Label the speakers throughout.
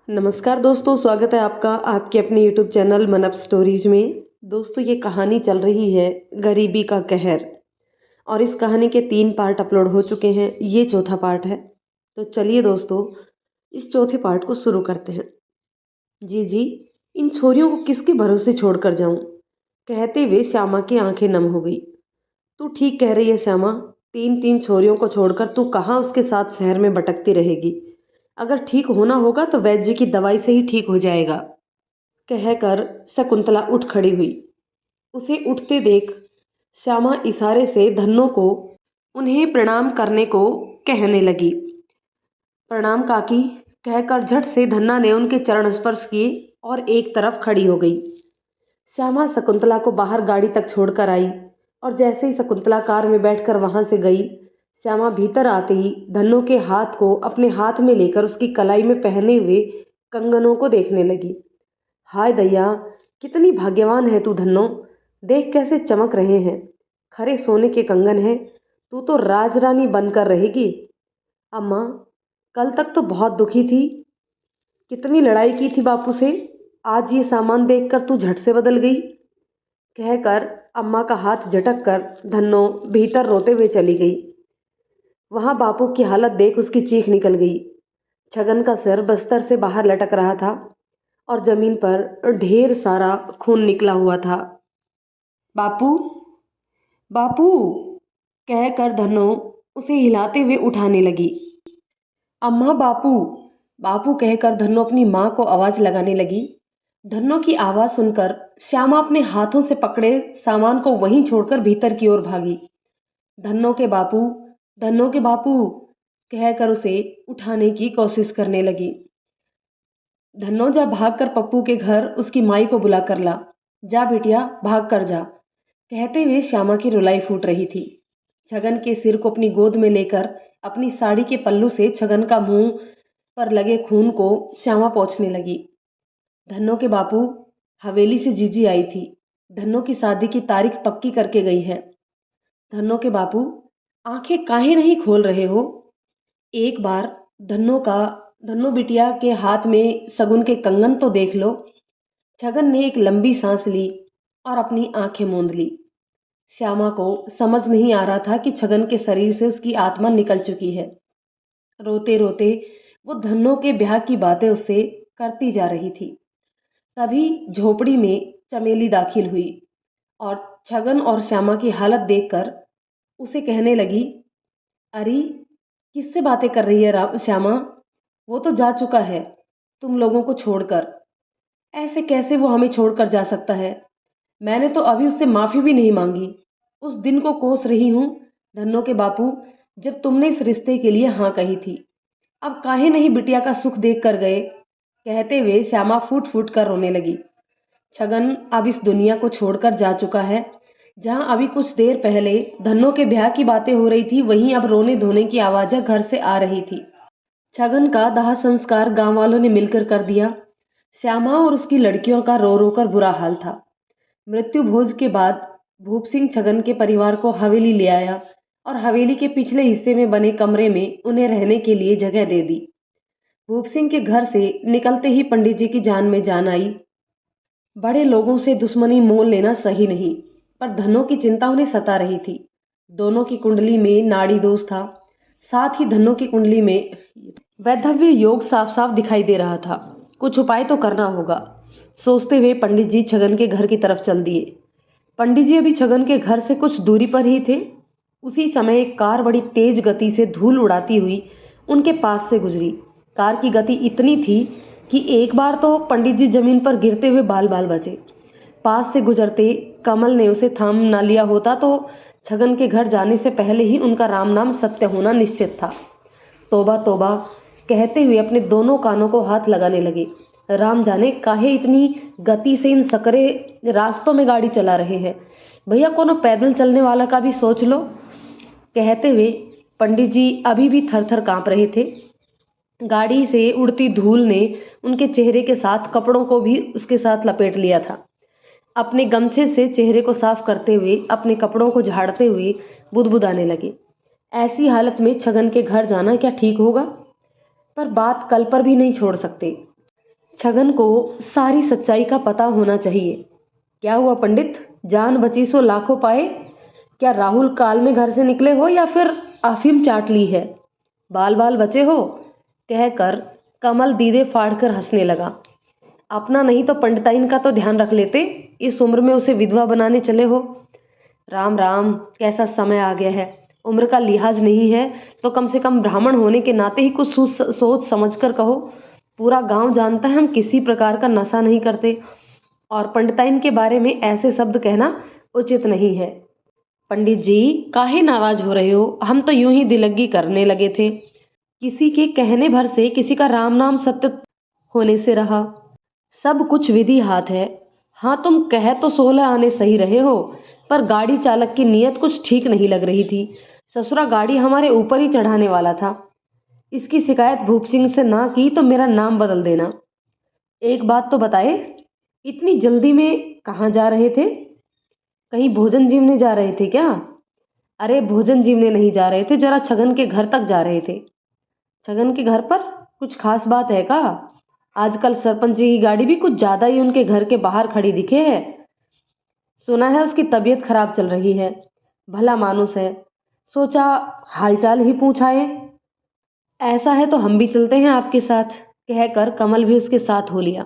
Speaker 1: नमस्कार दोस्तों, स्वागत है आपका आपके अपने यूट्यूब चैनल मन अप स्टोरीज में। दोस्तों, ये कहानी चल रही है गरीबी का कहर और इस कहानी के 3 पार्ट अपलोड हो चुके हैं। ये चौथा पार्ट है। तो चलिए दोस्तों, इस चौथे पार्ट को शुरू करते हैं। जी जी, इन छोरियों को किसके भरोसे छोड़कर जाऊं? कहते हुए श्यामा की आंखें नम हो गई। तू ठीक कह रही है श्यामा, 3 छोरियों को छोड़कर तू कहाँ उसके साथ शहर में भटकती रहेगी। अगर ठीक होना होगा तो वैद्य की दवाई से ही ठीक हो जाएगा। कहकर शकुंतला उठ खड़ी हुई। उसे उठते देख श्यामा इशारे से धन्नो को उन्हें प्रणाम करने को कहने लगी। प्रणाम काकी, कहकर झट से धन्ना ने उनके चरण स्पर्श किए और एक तरफ खड़ी हो गई। श्यामा शकुंतला को बाहर गाड़ी तक छोड़कर आई और जैसे ही शकुंतला कार में बैठकर वहां से गई, श्यामा भीतर आते ही धन्नो के हाथ को अपने हाथ में लेकर उसकी कलाई में पहने हुए कंगनों को देखने लगी। हाय दैया, कितनी भाग्यवान है तू धन्नो, देख कैसे चमक रहे हैं। खरे सोने के कंगन हैं। तू तो राजरानी बनकर रहेगी। अम्मा, कल तक तो बहुत दुखी थी, कितनी लड़ाई की थी बापू से, आज ये सामान देखकर तू झट से बदल गई। कहकर अम्मा का हाथ झटक कर धन्नो भीतर रोते हुए चली गई। वहां बापू की हालत देख उसकी चीख निकल गई। छगन का सिर बस्तर से बाहर लटक रहा था और जमीन पर ढेर सारा खून निकला हुआ था। बापू, बापू, कहकर धन्नो उसे हिलाते हुए उठाने लगी। अम्मा, बापू, बापू, कहकर धन्नो अपनी माँ को आवाज लगाने लगी। धन्नो की आवाज सुनकर श्यामा अपने हाथों से पकड़े सामान को वहीं छोड़कर भीतर की ओर भागी। धन्नो के बापू, धन्नो के बापू, कहकर उसे उठाने की कोशिश करने लगी। धन्नो, जा भाग कर पप्पू के घर उसकी माई को बुला कर ला। जा बिटिया, भाग कर जा। कहते हुए श्यामा की रुलाई फूट रही थी। छगन के सिर को अपनी गोद में लेकर अपनी साड़ी के पल्लू से छगन का मुंह पर लगे खून को श्यामा पोंछने लगी। धन्नो के बापू, हवेली से जीजी आई थी, धन्नो की शादी की तारीख पक्की करके गई है। धन्नो के बापू, आंखें काहे नहीं खोल रहे हो? एक बार धन्नो बिटिया के हाथ में शगुन के कंगन तो देख लो। छगन ने एक लंबी सांस ली और अपनी आंखें मूंद ली। श्यामा को समझ नहीं आ रहा था कि छगन के शरीर से उसकी आत्मा निकल चुकी है। रोते रोते वो धन्नो के ब्याह की बातें उससे करती जा रही थी। तभी झोपड़ी में चमेली दाखिल हुई और छगन और श्यामा की हालत देखकर उसे कहने लगी, अरे किससे बातें कर रही है श्यामा? वो तो जा चुका है तुम लोगों को छोड़कर। ऐसे कैसे वो हमें छोड़कर जा सकता है? मैंने तो अभी उससे माफी भी नहीं मांगी। उस दिन को कोस रही हूँ धन्नो के बापू, जब तुमने इस रिश्ते के लिए हाँ कही थी। अब काहे नहीं बिटिया का सुख देख कर गए? कहते हुए श्यामा फूट फूट कर रोने लगी। छगन अब इस दुनिया को छोड़कर जा चुका है। जहां अभी कुछ देर पहले धन्नो के ब्याह की बातें हो रही थी, वहीं अब रोने धोने की आवाजें घर से आ रही थी। छगन का दाह संस्कार गांव वालों ने मिलकर कर दिया। श्यामा और उसकी लड़कियों का रो रो कर बुरा हाल था। मृत्यु भोज के बाद भूप सिंह छगन के परिवार को हवेली ले आया और हवेली के पिछले हिस्से में बने कमरे में उन्हें रहने के लिए जगह दे दी। भूप सिंह के घर से निकलते ही पंडित जी की जान में जान आई। बड़े लोगों से दुश्मनी मोल लेना सही नहीं, पर धनों की चिंता उन्हें सता रही थी। दोनों की कुंडली में नाड़ी दोष था, साथ ही धनों की कुंडली में वैधव्य योग साफ साफ दिखाई दे रहा था। कुछ उपाय तो करना होगा, सोचते हुए पंडित जी छगन के घर की तरफ चल दिए। पंडित जी अभी छगन के घर से कुछ दूरी पर ही थे। उसी समय एक कार बड़ी तेज गति से धूल उड़ाती हुई उनके पास से गुजरी। कार की गति इतनी थी कि एक बार तो पंडित जी जमीन पर गिरते हुए बाल बाल बचे। पास से गुजरते कमल ने उसे थाम ना लिया होता तो छगन के घर जाने से पहले ही उनका राम नाम सत्य होना निश्चित था। तोबा तोबा, कहते हुए अपने दोनों कानों को हाथ लगाने लगे। राम जाने काहे इतनी गति से इन सकरे रास्तों में गाड़ी चला रहे हैं। भैया, कोनो पैदल चलने वाला का भी सोच लो। कहते हुए पंडित जी अभी भी थर थर कांप रहे थे। गाड़ी से उड़ती धूल ने उनके चेहरे के साथ कपड़ों को भी उसके साथ लपेट लिया था। अपने गमछे से चेहरे को साफ करते हुए अपने कपड़ों को झाड़ते हुए बुदबुदाने लगे। ऐसी हालत में छगन के घर जाना क्या ठीक होगा? पर बात कल पर भी नहीं छोड़ सकते। छगन को सारी सच्चाई का पता होना चाहिए। क्या हुआ पंडित, जान बची सो लाखों पाए? क्या राहुल काल में घर से निकले हो या फिर अफीम चाट ली है? बाल बाल बचे हो? कहकर कमल दीदे फाड़कर हंसने लगा। अपना नहीं तो पंडिताइन का तो ध्यान रख लेते, इस उम्र में उसे विधवा बनाने चले हो। राम राम, कैसा समय आ गया है। उम्र का लिहाज नहीं है तो कम से कम ब्राह्मण होने के नाते ही कुछ सोच समझ कर कहो। पूरा गांव जानता है हम किसी प्रकार का नशा नहीं करते, और पंडिताइन के बारे में ऐसे शब्द कहना उचित नहीं है। पंडित जी, काहे नाराज हो रहे हो? हम तो यूं ही दिलगी करने लगे थे। किसी के कहने भर से किसी का राम नाम सत्य होने से रहा। सब कुछ विधि हाथ है। हाँ, तुम कह तो 16 आने सही रहे हो, पर गाड़ी चालक की नीयत कुछ ठीक नहीं लग रही थी। ससुरा गाड़ी हमारे ऊपर ही चढ़ाने वाला था। इसकी शिकायत भूप सिंह से ना की तो मेरा नाम बदल देना। एक बात तो बताए, इतनी जल्दी में कहाँ जा रहे थे? कहीं भोजन जीवने जा रहे थे क्या? अरे भोजन जीवने नहीं जा रहे थे, जरा छगन के घर तक जा रहे थे। छगन के घर पर कुछ खास बात है का? आजकल सरपंच जी की गाड़ी भी कुछ ज्यादा ही उनके घर के बाहर खड़ी दिखे है। सुना है उसकी तबीयत खराब चल रही है। भला मानुस है, सोचा हालचाल ही पूछ आए। ऐसा है तो हम भी चलते हैं आपके साथ, कहकर कमल भी उसके साथ हो लिया।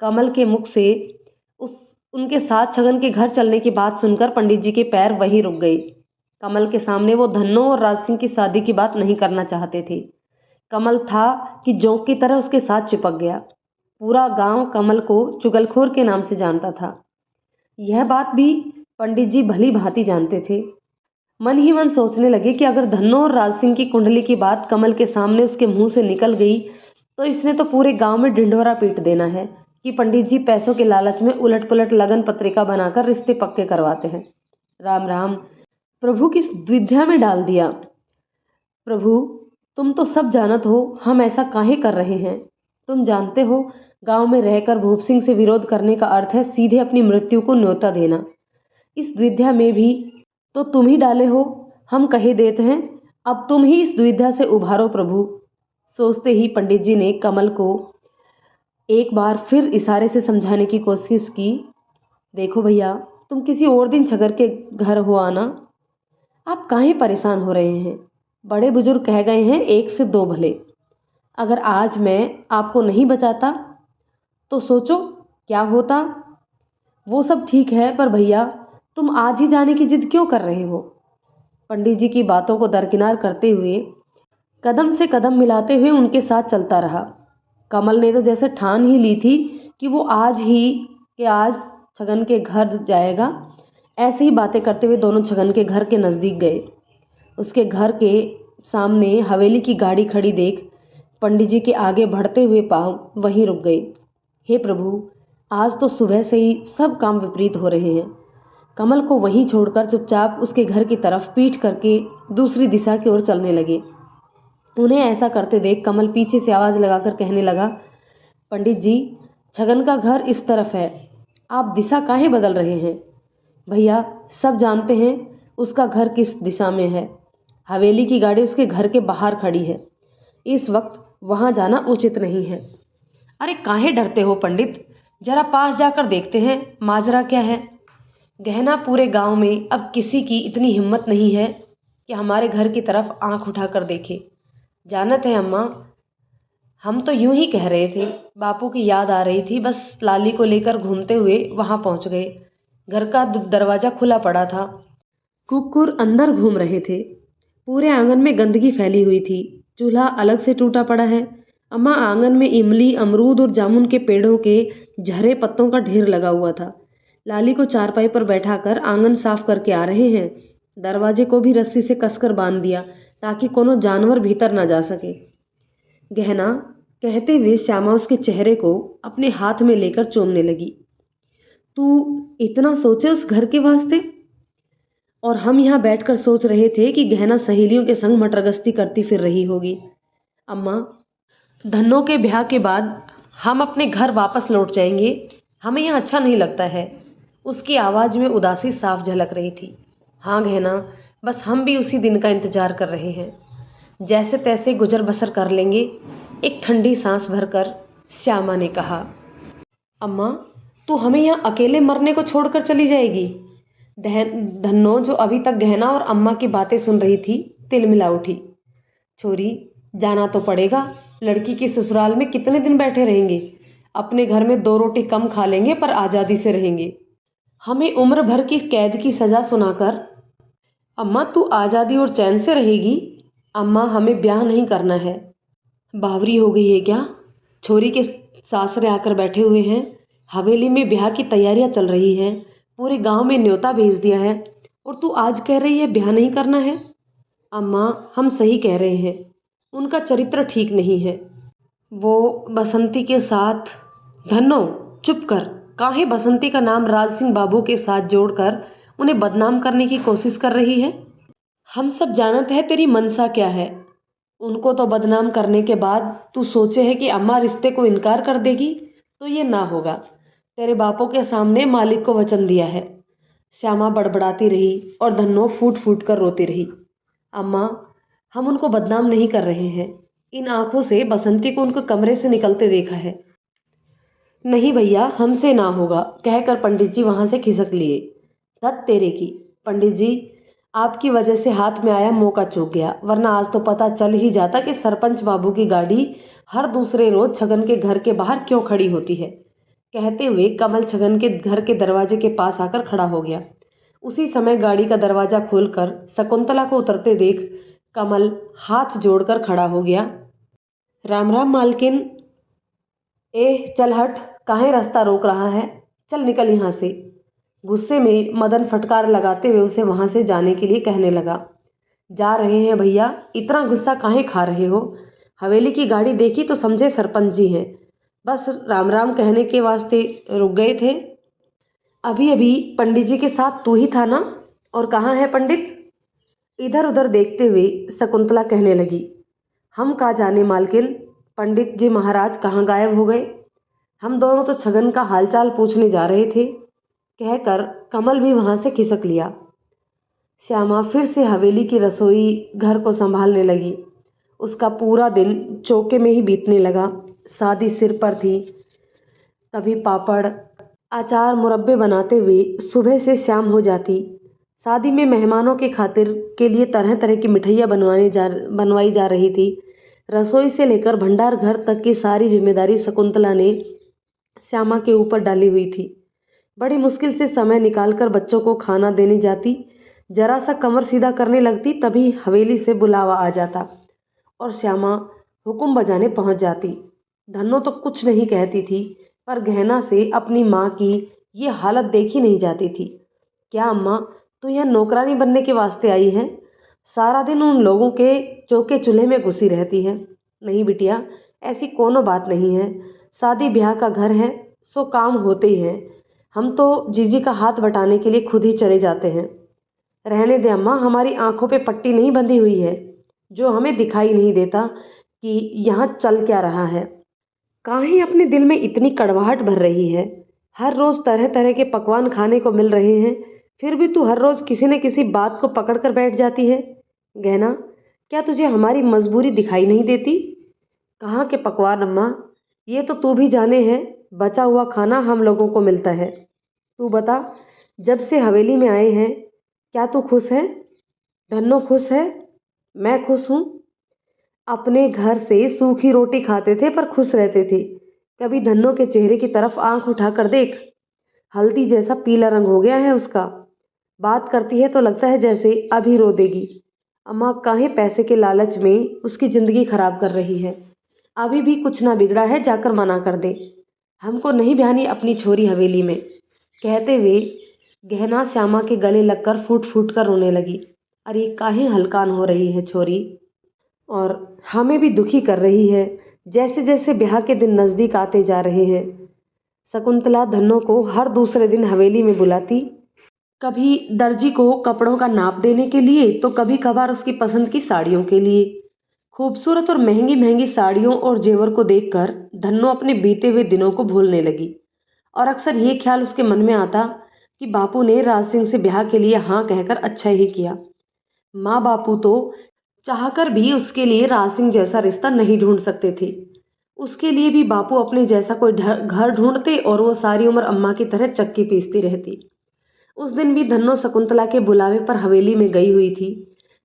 Speaker 1: कमल के मुख से उस उनके साथ छगन के घर चलने की बात सुनकर पंडित जी के पैर वहीं रुक गए। कमल के सामने वो धन्नो और राज सिंह की शादी की बात नहीं करना चाहते थे। कमल था कि जोंक की तरह उसके साथ चिपक गया। पूरा गांव कमल को चुगलखोर के नाम से जानता था। यह बात भी पंडित जी भली भांति जानते थे। मन ही मन सोचने लगे कि अगर धन्नो और राज सिंह की कुंडली की बात कमल के सामने उसके मुंह से निकल गई तो इसने तो पूरे गांव में ढिंढोरा पीट देना है कि पंडित जी पैसों के लालच में उलट पुलट लगन पत्रिका बनाकर रिश्ते पक्के करवाते हैं। राम राम, प्रभु किस द्विधा में डाल दिया। प्रभु, तुम तो सब जानत हो हम ऐसा काहे कर रहे हैं। तुम जानते हो गांव में रहकर भूप सिंह से विरोध करने का अर्थ है सीधे अपनी मृत्यु को न्योता देना। इस द्विधा में भी तो तुम ही डाले हो। हम कहे देते हैं, अब तुम ही इस द्विधा से उभारो प्रभु। सोचते ही पंडित जी ने कमल को एक बार फिर इशारे से समझाने की कोशिश की। देखो भैया, तुम किसी और दिन छगर के घर हो आना। आप काहे परेशान हो रहे हैं? बड़े बुजुर्ग कह गए हैं, एक से दो भले। अगर आज मैं आपको नहीं बचाता तो सोचो क्या होता। वो सब ठीक है, पर भैया तुम आज ही जाने की जिद क्यों कर रहे हो? पंडित जी की बातों को दरकिनार करते हुए कदम से कदम मिलाते हुए उनके साथ चलता रहा। कमल ने तो जैसे ठान ही ली थी कि वो आज छगन के घर जाएगा। ऐसे ही बातें करते हुए दोनों छगन के घर के नज़दीक गए। उसके घर के सामने हवेली की गाड़ी खड़ी देख पंडित जी के आगे बढ़ते हुए पांव वहीं रुक गए। हे प्रभु, आज तो सुबह से ही सब काम विपरीत हो रहे हैं। कमल को वहीं छोड़कर चुपचाप उसके घर की तरफ पीठ करके दूसरी दिशा की ओर चलने लगे। उन्हें ऐसा करते देख कमल पीछे से आवाज़ लगाकर कहने लगा, पंडित जी, छगन का घर इस तरफ है, आप दिशा काहे बदल रहे हैं? भैया सब जानते हैं उसका घर किस दिशा में है। हवेली की गाड़ी उसके घर के बाहर खड़ी है। इस वक्त वहाँ जाना उचित नहीं है। अरे काहे डरते हो पंडित, जरा पास जाकर देखते हैं माजरा क्या है। गहना पूरे गांव में अब किसी की इतनी हिम्मत नहीं है कि हमारे घर की तरफ आंख उठाकर देखे। जानत है अम्मा, हम तो यूं ही कह रहे थे, बापू की याद आ रही थी, बस लाली को लेकर घूमते हुए वहां पहुंच गए। घर का दरवाज़ा खुला पड़ा था। कुकुर अंदर घूम रहे थे। पूरे आंगन में गंदगी फैली हुई थी। चूल्हा अलग से टूटा पड़ा है। अम्मा, आंगन में इमली, अमरूद और जामुन के पेड़ों के झरे पत्तों का ढेर लगा हुआ था। लाली को चारपाई पर बैठाकर आंगन साफ करके आ रहे हैं। दरवाजे को भी रस्सी से कसकर बांध दिया ताकि कोनो जानवर भीतर न जा सके। गहना कहते हुए श्यामा उसके चेहरे को अपने हाथ में लेकर चूमने लगी। तू इतना सोचे उस घर के वास्ते? और हम यहाँ बैठकर सोच रहे थे कि गहना सहेलियों के संग मटरगश्ती करती फिर रही होगी। अम्मा, धन्नो के ब्याह के बाद हम अपने घर वापस लौट जाएंगे। हमें यहाँ अच्छा नहीं लगता है। उसकी आवाज़ में उदासी साफ झलक रही थी। हाँ गहना, बस हम भी उसी दिन का इंतजार कर रहे हैं। जैसे तैसे गुजर बसर कर लेंगे। एक ठंडी सांस भरकर श्यामा ने कहा। अम्मा, तू हमें यहाँ अकेले मरने को छोड़कर चली जाएगी? धन्नो, जो अभी तक गहना और अम्मा की बातें सुन रही थी, तिलमिला उठी। छोरी, जाना तो पड़ेगा। लड़की की ससुराल में कितने दिन बैठे रहेंगे? अपने घर में 2 रोटी कम खा लेंगे पर आज़ादी से रहेंगे। हमें उम्र भर की कैद की सज़ा सुनाकर। अम्मा, तू आज़ादी और चैन से रहेगी? अम्मा, हमें ब्याह नहीं करना है। बावरी हो गई है क्या? छोरी के सासरे आकर बैठे हुए हैं। हवेली में ब्याह की तैयारियां चल रही हैं। पूरे गांव में न्योता भेज दिया है और तू आज कह रही है ब्याह नहीं करना है? अम्मा, हम सही कह रहे हैं। उनका चरित्र ठीक नहीं है। वो बसंती के साथ। धन्नो, चुप कर। काहे बसंती का नाम राज सिंह बाबू के साथ जोड़कर उन्हें बदनाम करने की कोशिश कर रही है? हम सब जानत है तेरी मनसा क्या है। उनको तो बदनाम करने के बाद तू सोचे है कि अम्मा रिश्ते को इनकार कर देगी, तो ये ना होगा। तेरे बापों के सामने मालिक को वचन दिया है। श्यामा बड़बड़ाती रही और धन्नो फूट फूट कर रोती रही। अम्मा, हम उनको बदनाम नहीं कर रहे हैं। इन आंखों से बसंती को उनके कमरे से निकलते देखा है। नहीं भैया, हमसे ना होगा, कहकर पंडित जी वहां से खिसक लिए। धत तेरे की। पंडित जी, आपकी वजह से हाथ में आया मौका चूक गया, वरना आज तो पता चल ही जाता कि सरपंच बाबू की गाड़ी हर दूसरे रोज छगन के घर के बाहर क्यों खड़ी होती है। कहते हुए कमल छगन के घर के दरवाजे के पास आकर खड़ा हो गया। उसी समय गाड़ी का दरवाजा खोलकर शकुंतला को उतरते देख कमल हाथ जोड़कर खड़ा हो गया। राम राम मालकिन। चल हट, काहे रास्ता रोक रहा है? चल निकल यहाँ से। गुस्से में मदन फटकार लगाते हुए उसे वहां से जाने के लिए कहने लगा। जा रहे हैं भैया, इतना गुस्सा काहे खा रहे हो? हवेली की गाड़ी देखी तो समझे सरपंच जी हैं, बस राम राम कहने के वास्ते रुक गए थे। अभी अभी पंडित जी के साथ तू ही था ना? और कहाँ है पंडित? इधर उधर देखते हुए शकुंतला कहने लगी। हम का जाने मालकिन, पंडित जी महाराज कहाँ गायब हो गए। हम दोनों तो छगन का हालचाल पूछने जा रहे थे, कहकर कमल भी वहां से खिसक लिया। श्यामा फिर से हवेली की रसोई घर को संभालने लगी। उसका पूरा दिन चौके में ही बीतने लगा। शादी सिर पर थी। कभी पापड़, अचार, मुरब्बे बनाते हुए सुबह से शाम हो जाती। शादी में मेहमानों के खातिर के लिए तरह तरह की मिठाइयाँ बनवाई जा रही थी। रसोई से लेकर भंडार घर तक की सारी जिम्मेदारी शकुंतला ने श्यामा के ऊपर डाली हुई थी। बड़ी मुश्किल से समय निकालकर बच्चों को खाना देने जाती। जरा सा कमर सीधा करने लगती तभी हवेली से बुलावा आ जाता और श्यामा हुक्म बजाने पहुंच जाती। धन्नो तो कुछ नहीं कहती थी, पर गहना से अपनी माँ की ये हालत देखी नहीं जाती थी। क्या अम्मा, तू यहाँ नौकरानी बनने के वास्ते आई है? सारा दिन उन लोगों के चौके चूल्हे में घुसी रहती है। नहीं बिटिया, ऐसी कोनो बात नहीं है। शादी ब्याह का घर है, सो काम होते ही हैं। हम तो जीजी का हाथ बटाने के लिए खुद ही चले जाते हैं। रहने दे अम्मा, हमारी आंखों पे पट्टी नहीं बंधी हुई है, जो हमें दिखाई नहीं देता कि यहाँ चल क्या रहा है। काहे अपने दिल में इतनी कड़वाहट भर रही है? हर रोज़ तरह तरह के पकवान खाने को मिल रहे हैं, फिर भी तू हर रोज़ किसी न किसी बात को पकड़ कर बैठ जाती है। गहना, क्या तुझे हमारी मजबूरी दिखाई नहीं देती? कहाँ के पकवान अम्मा, ये तो तू भी जाने है, बचा हुआ खाना हम लोगों को मिलता है। तू बता, जब से हवेली में आए हैं क्या तू खुश है? धन्नो खुश है, मैं खुश हूँ। अपने घर से सूखी रोटी खाते थे पर खुश रहते थे। कभी धन्नो के चेहरे की तरफ आंख उठाकर देख, हल्दी जैसा पीला रंग हो गया है उसका। बात करती है तो लगता है जैसे अभी रो देगी। अम्मा काहे पैसे के लालच में उसकी जिंदगी खराब कर रही है। अभी भी कुछ ना बिगड़ा है, जाकर मना कर दे। हमको नहीं ब्याहनी अपनी छोरी हवेली में। कहते हुए गहना श्यामा के गले लगकर फूट फूट कर रोने लगी। अरे काहे हलकान हो रही है छोरी, और हमें भी दुखी कर रही है जैसे जैसे ब्याह के दिन नज़दीक आते जा रहे हैं। शकुंतला धन्नो को हर दूसरे दिन हवेली में बुलाती, कभी दर्जी को कपड़ों का नाप देने के लिए तो कभी कभार उसकी पसंद की साड़ियों के लिए। खूबसूरत और महंगी महंगी साड़ियों और जेवर को देखकर धन्नो अपने बीते हुए दिनों को भूलने लगी और अक्सर ये ख्याल उसके मन में आता कि बापू ने राज सिंह से ब्याह के लिए हाँ कहकर अच्छा ही किया। माँ बापू तो चाहकर भी उसके लिए राज सिंह जैसा रिश्ता नहीं ढूंढ सकते थे। उसके लिए भी बापू अपने जैसा कोई घर ढूंढते और वो सारी उम्र अम्मा की तरह चक्की पीसती रहती। उस दिन भी धन्नो शकुंतला के बुलावे पर हवेली में गई हुई थी।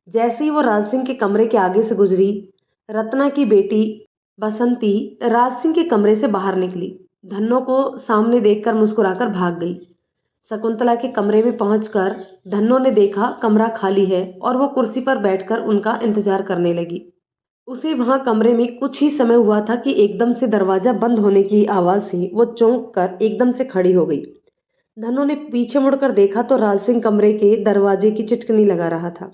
Speaker 1: जैसे ही वो राज सिंह के कमरे के आगे से गुजरी, रत्ना की बेटी बसंती राज सिंह के कमरे से बाहर निकली। धन्नो को सामने देखकर मुस्कुराकर भाग गई। शकुंतला के कमरे में पहुंचकर धन्नो ने देखा कमरा खाली है और वो कुर्सी पर बैठकर उनका इंतजार करने लगी। उसे वहां कमरे में कुछ ही समय हुआ था कि एकदम से दरवाजा बंद होने की आवाज से वो चौंक कर एकदम से खड़ी हो गई। धन्नो ने पीछे मुड़कर देखा तो राज सिंह कमरे के दरवाजे की चिटकनी लगा रहा था।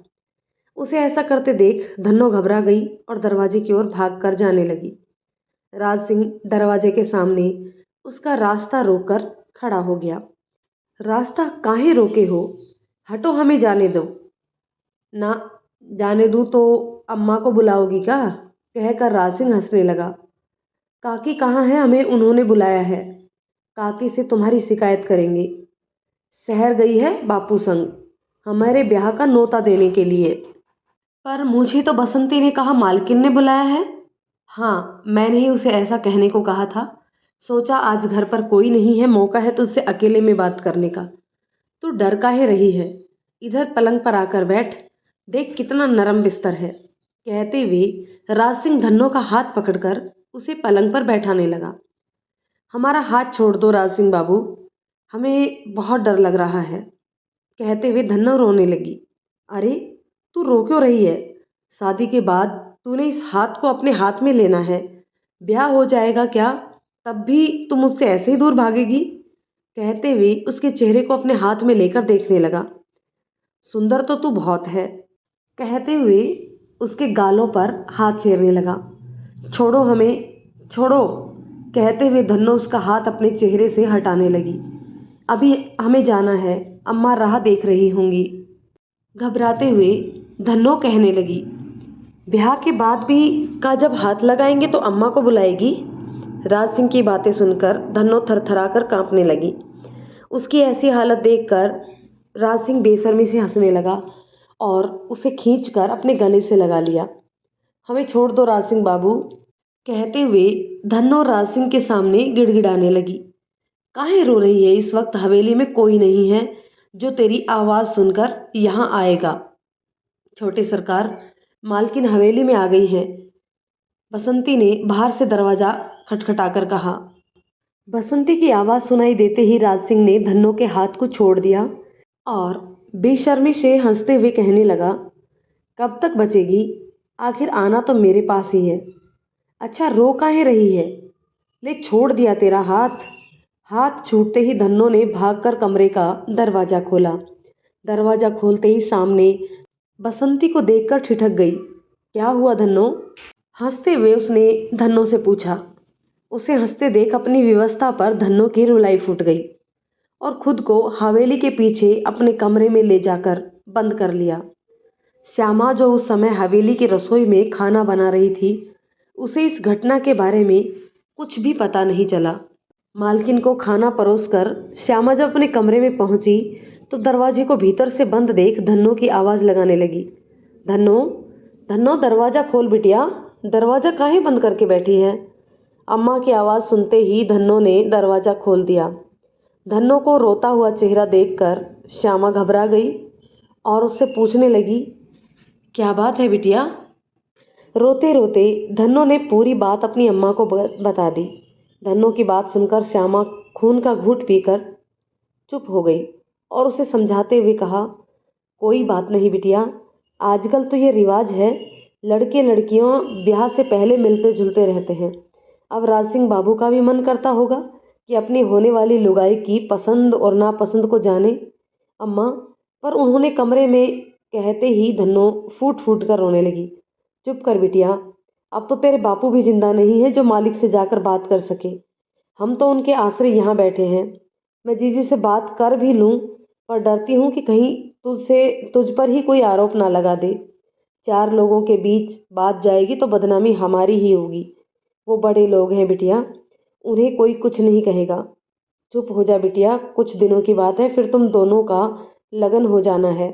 Speaker 1: उसे ऐसा करते देख धन्नो घबरा गई और दरवाजे की ओर भागकर जाने लगी। राज सिंह दरवाजे के सामने उसका रास्ता रोककर खड़ा हो गया। रास्ता काहे रोके हो? हटो, हमें जाने दो। ना जाने दूं तो अम्मा को बुलाओगी क्या? कहकर राज सिंह हंसने लगा। काकी कहाँ है? हमें उन्होंने बुलाया है। काकी से तुम्हारी शिकायत करेंगे। शहर गई है बापू संग हमारे ब्याह का नोता देने के लिए। पर मुझे तो बसंती ने कहा मालकिन ने बुलाया है। हाँ, मैंने ही उसे ऐसा कहने को कहा था। सोचा आज घर पर कोई नहीं है, मौका है तुझसे अकेले में बात करने का। तू डर काहे रही है? इधर पलंग पर आकर बैठ, देख कितना नरम बिस्तर है। कहते हुए राज सिंह धन्नो का हाथ पकड़कर उसे पलंग पर बैठाने लगा। हमारा हाथ छोड़ दो राज सिंह बाबू, हमें बहुत डर लग रहा है। कहते हुए धन्नो रोने लगी। अरे तू रो क्यों रही है? शादी के बाद तूने इस हाथ को अपने हाथ में लेना है। ब्याह हो जाएगा क्या, तब भी तुम मुझसे ऐसे ही दूर भागेगी? कहते हुए उसके चेहरे को अपने हाथ में लेकर देखने लगा। सुंदर तो तू बहुत है। कहते हुए उसके गालों पर हाथ फेरने लगा। छोड़ो हमें, छोड़ो। कहते हुए धन्नो उसका हाथ अपने चेहरे से हटाने लगी। अभी हमें जाना है, अम्मा राह देख रही होंगी। घबराते हुए धन्नो कहने लगी। ब्याह के बाद भी का जब हाथ लगाएंगे तो अम्मा को बुलाएगी? राज सिंह की बातें सुनकर धन्नो थरथराकर कांपने लगी। उसकी ऐसी हालत देखकर राज सिंह बेशर्मी से हंसने लगा और उसे खींचकर अपने गले से लगा लिया। हमें छोड़ दो राज सिंह बाबू। कहते हुए धन्नो राज सिंह के सामने गिड़गिड़ाने लगी। काहे रो रही है? इस वक्त हवेली में कोई नहीं है जो तेरी आवाज़ सुनकर यहाँ आएगा। छोटे सरकार, मालकिन हवेली में आ गई है। बसंती ने बाहर से दरवाज़ा खटखटाकर कहा। बसंती की आवाज़ सुनाई देते ही राज सिंह ने धन्नो के हाथ को छोड़ दिया और बेशर्मी से हंसते हुए कहने लगा, कब तक बचेगी? आखिर आना तो मेरे पास ही है। अच्छा रो काहे रही है? ले छोड़ दिया तेरा हाथ। हाथ छूटते ही धन्नो ने भागकर कमरे का दरवाज़ा खोला। दरवाज़ा खोलते ही सामने बसंती को देखकर ठिठक गई। क्या हुआ धन्नो? हंसते हुए उसने धन्नो से पूछा। उसे हंसते देख अपनी व्यवस्था पर धन्नो की रुलाई फूट गई और खुद को हवेली के पीछे अपने कमरे में ले जाकर बंद कर लिया। श्यामा जो उस समय हवेली की रसोई में खाना बना रही थी, उसे इस घटना के बारे में कुछ भी पता नहीं चला। मालकिन को खाना परोसकर श्यामा जब अपने कमरे में पहुंची तो दरवाजे को भीतर से बंद देख धन्नो की आवाज़ लगाने लगी। धन्नो, धन्नो दरवाज़ा खोल बिटिया, दरवाज़ा काहे बंद करके बैठी है? अम्मा की आवाज़ सुनते ही धन्नो ने दरवाज़ा खोल दिया। धन्नो को रोता हुआ चेहरा देखकर श्यामा घबरा गई और उससे पूछने लगी, क्या बात है बिटिया? रोते रोते धन्नो ने पूरी बात अपनी अम्मा को बता दी। धन्नो की बात सुनकर श्यामा खून का घूंट पीकर चुप हो गई और उसे समझाते हुए कहा, कोई बात नहीं बिटिया, आजकल तो ये रिवाज है, लड़के लड़कियों ब्याह से पहले मिलते जुलते रहते हैं। अब राज सिंह बाबू का भी मन करता होगा कि अपनी होने वाली लुगाई की पसंद और नापसंद को जाने। अम्मा, पर उन्होंने कमरे में कहते ही धन्नो फूट फूट कर रोने लगी। चुप कर बिटिया, अब तो तेरे बापू भी जिंदा नहीं है जो मालिक से जाकर बात कर सके। हम तो उनके आसरे यहाँ बैठे हैं। मैं जीजी से बात कर भी लूँ पर डरती हूँ कि कहीं तुझ पर ही कोई आरोप ना लगा दे। चार लोगों के बीच बात जाएगी तो बदनामी हमारी ही होगी। वो बड़े लोग हैं बिटिया, उन्हें कोई कुछ नहीं कहेगा। चुप हो जा बिटिया, कुछ दिनों की बात है, फिर तुम दोनों का लगन हो जाना है।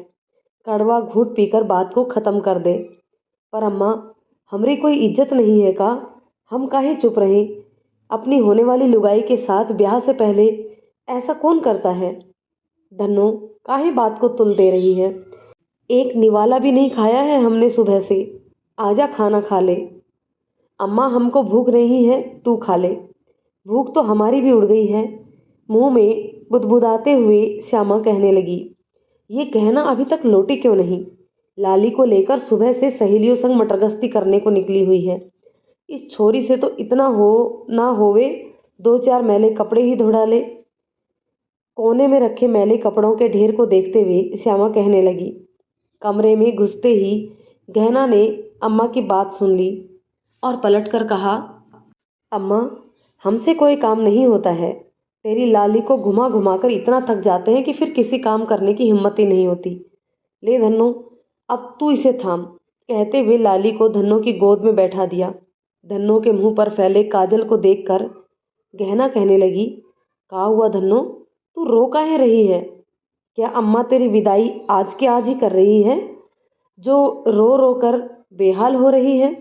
Speaker 1: कड़वा घूंट पीकर बात को ख़त्म कर दे। पर अम्मा, हमरी कोई इज्जत नहीं है का? हम काहे चुप रहें? अपनी होने वाली लुगाई के साथ ब्याह से पहले ऐसा कौन करता है? धन्नो काहे बात को तुल दे रही है? एक निवाला भी नहीं खाया है हमने सुबह से। आजा खाना खा ले। अम्मा हमको भूख नहीं है, तू खा ले। भूख तो हमारी भी उड़ गई है, मुंह में बुदबुदाते हुए श्यामा कहने लगी। ये गहना अभी तक लौटी क्यों नहीं? लाली को लेकर सुबह से सहेलियों संग मटरगश्ती करने को निकली हुई है। इस छोरी से तो इतना हो ना होवे, 2-4 मैले कपड़े ही धो डाले। कोने में रखे मैले कपड़ों के ढेर को देखते हुए श्यामा कहने लगी। कमरे में घुसते ही गहना ने अम्मा की बात सुन ली और पलटकर कहा, अम्मा हमसे कोई काम नहीं होता है। तेरी लाली को घुमा घुमा कर इतना थक जाते हैं कि फिर किसी काम करने की हिम्मत ही नहीं होती। ले धन्नो, अब तू इसे थाम। कहते हुए लाली को धन्नो की गोद में बैठा दिया। धन्नो के मुंह पर फैले काजल को देखकर गहना कहने लगी, कहा हुआ धन्नो, तू रो काहे रही है? क्या अम्मा तेरी विदाई आज के आज ही कर रही है जो रो रो कर बेहाल हो रही है?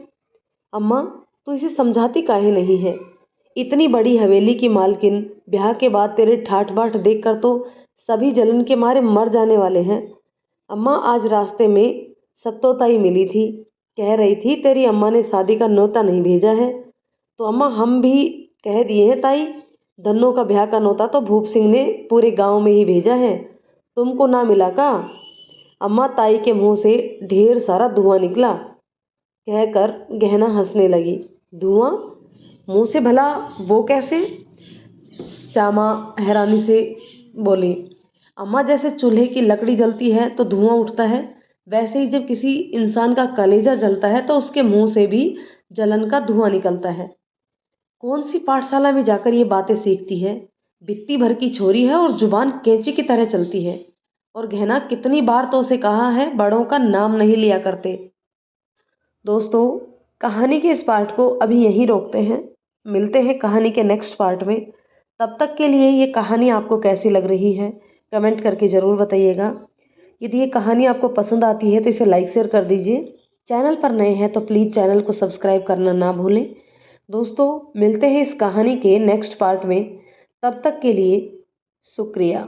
Speaker 1: अम्मा तू इसे समझाती काहे नहीं है? इतनी बड़ी हवेली की मालकिन ब्याह के बाद तेरे ठाठ बाट देख कर तो सभी जलन के मारे मर जाने वाले हैं। अम्मा आज रास्ते में सत्तोताई मिली थी, कह रही थी तेरी अम्मा ने शादी का न्योता नहीं भेजा है। तो अम्मा हम भी कह दिए हैं ताई, धन्नो का ब्याह का न्योता तो भूप सिंह ने पूरे गांव में ही भेजा है, तुमको ना मिला का? अम्मा ताई के मुंह से ढेर सारा धुआं निकला। कहकर गहना हंसने लगी। धुआं? मुंह से भला वो कैसे? श्यामा हैरानी से बोली। अम्मा जैसे चूल्हे की लकड़ी जलती है तो धुआं उठता है, वैसे ही जब किसी इंसान का कलेजा जलता है तो उसके मुंह से भी जलन का धुआं निकलता है। कौन सी पाठशाला में जाकर ये बातें सीखती है? बित्ती भर की छोरी है और जुबान कैंची की तरह चलती है। और गहना कितनी बार तो उसे कहा है बड़ों का नाम नहीं लिया करते। दोस्तों कहानी के इस पार्ट को अभी यहीं रोकते हैं, मिलते हैं कहानी के नेक्स्ट पार्ट में। तब तक के लिए ये कहानी आपको कैसी लग रही है कमेंट करके ज़रूर बताइएगा। यदि ये कहानी आपको पसंद आती है तो इसे लाइक शेयर कर दीजिए। चैनल पर नए हैं तो प्लीज़ चैनल को सब्सक्राइब करना ना भूलें। दोस्तों मिलते हैं इस कहानी के नेक्स्ट पार्ट में, तब तक के लिए शुक्रिया।